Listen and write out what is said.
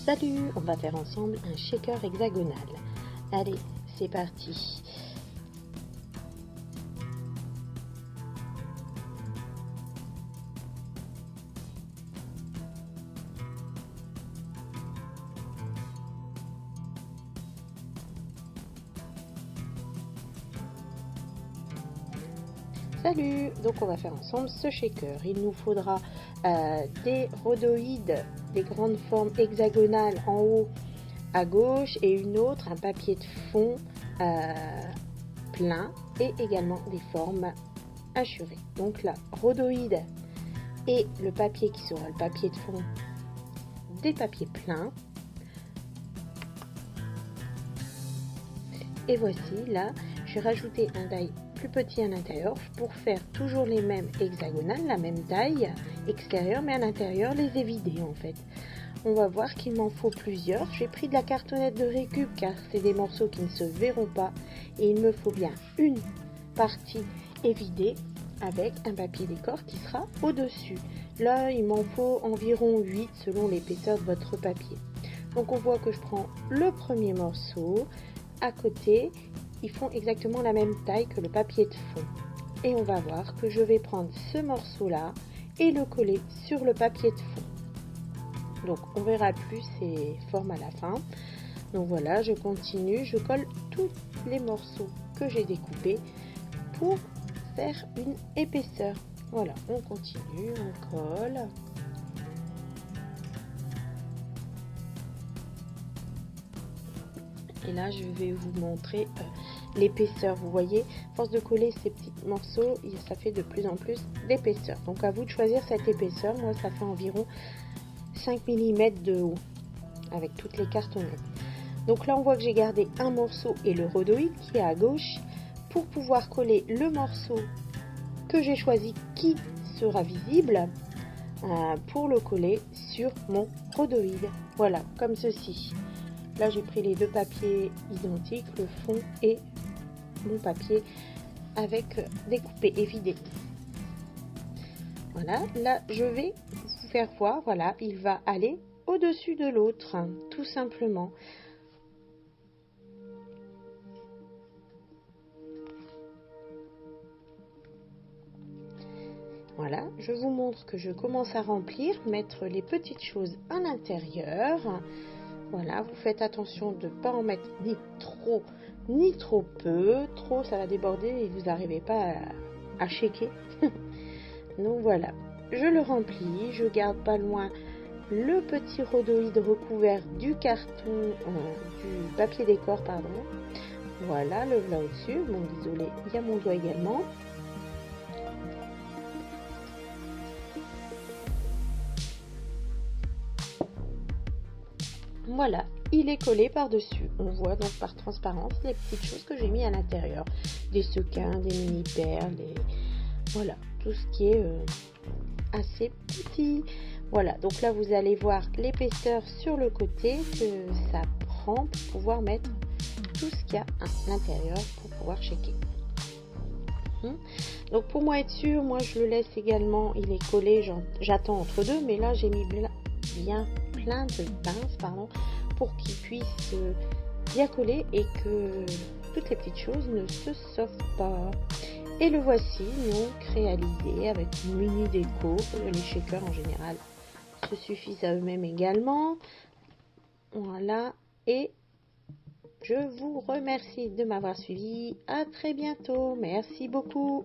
Salut, on va faire ensemble un shaker hexagonal. Allez, c'est parti. Salut, donc on va faire ensemble ce shaker. Il nous faudra des rhodoïdes, des grandes formes hexagonales en haut à gauche et une autre, un papier de fond plein et également des formes hachurées. Donc la rhodoïde et le papier qui sera le papier de fond des papiers pleins. Et voici là, j'ai rajouté un die plus petit à l'intérieur pour faire toujours les mêmes hexagonales, la même taille extérieure, mais à l'intérieur les ai vidés en fait. On va voir qu'il m'en faut plusieurs. J'ai pris de la cartonnette de récup car c'est des morceaux qui ne se verront pas et il me faut bien une partie évidée avec un papier décor qui sera au-dessus. Là, il m'en faut environ 8 selon l'épaisseur de votre papier. Donc on voit que je prends le premier morceau. À côté, ils font exactement la même taille que le papier de fond. Et on va voir que je vais prendre ce morceau-là et le coller sur le papier de fond. Donc on verra plus ces formes à la fin. Donc voilà, je continue, je colle tous les morceaux que j'ai découpés pour faire une épaisseur. Voilà, on continue, on colle. Et là, je vais vous montrer l'épaisseur. Vous voyez, à force de coller ces petits morceaux, ça fait de plus en plus d'épaisseur. Donc, à vous de choisir cette épaisseur. Moi, ça fait environ 5 mm de haut avec toutes les cartonnettes. Donc là, on voit que j'ai gardé un morceau et le rhodoïde qui est à gauche pour pouvoir coller le morceau que j'ai choisi qui sera visible pour le coller sur mon rhodoïde. Voilà, comme ceci. Là, j'ai pris les deux papiers identiques, le fond et mon papier avec découpé et vidé. Voilà, là, je vais vous faire voir, voilà, il va aller au-dessus de l'autre, tout simplement. Voilà, je vous montre que je commence à remplir, mettre les petites choses à l'intérieur. Voilà, vous faites attention de ne pas en mettre ni trop peu. Trop, ça va déborder et vous n'arrivez pas à shaker. Donc voilà, je le remplis, je garde pas loin le petit rhodoïde recouvert du carton, du papier décor, pardon. Voilà, le voilà au-dessus. Bon, désolé, il y a mon doigt également. Voilà, il est collé par-dessus. On voit donc par transparence les petites choses que j'ai mis à l'intérieur. Des sequins, des mini-perles, voilà, tout ce qui est assez petit. Voilà, donc là vous allez voir l'épaisseur sur le côté que ça prend pour pouvoir mettre tout ce qu'il y a à l'intérieur pour pouvoir shaker. Donc pour moi être sûr, moi je le laisse également, il est collé, j'attends entre deux, mais là j'ai mis bien plein de pinces pour qu'il puisse bien coller et que toutes les petites choses ne se sauvent pas. Et le voici donc réalisé avec une mini déco. Les shakers en général se suffisent à eux-mêmes également. Voilà, et je vous remercie de m'avoir suivi. À très bientôt, merci beaucoup.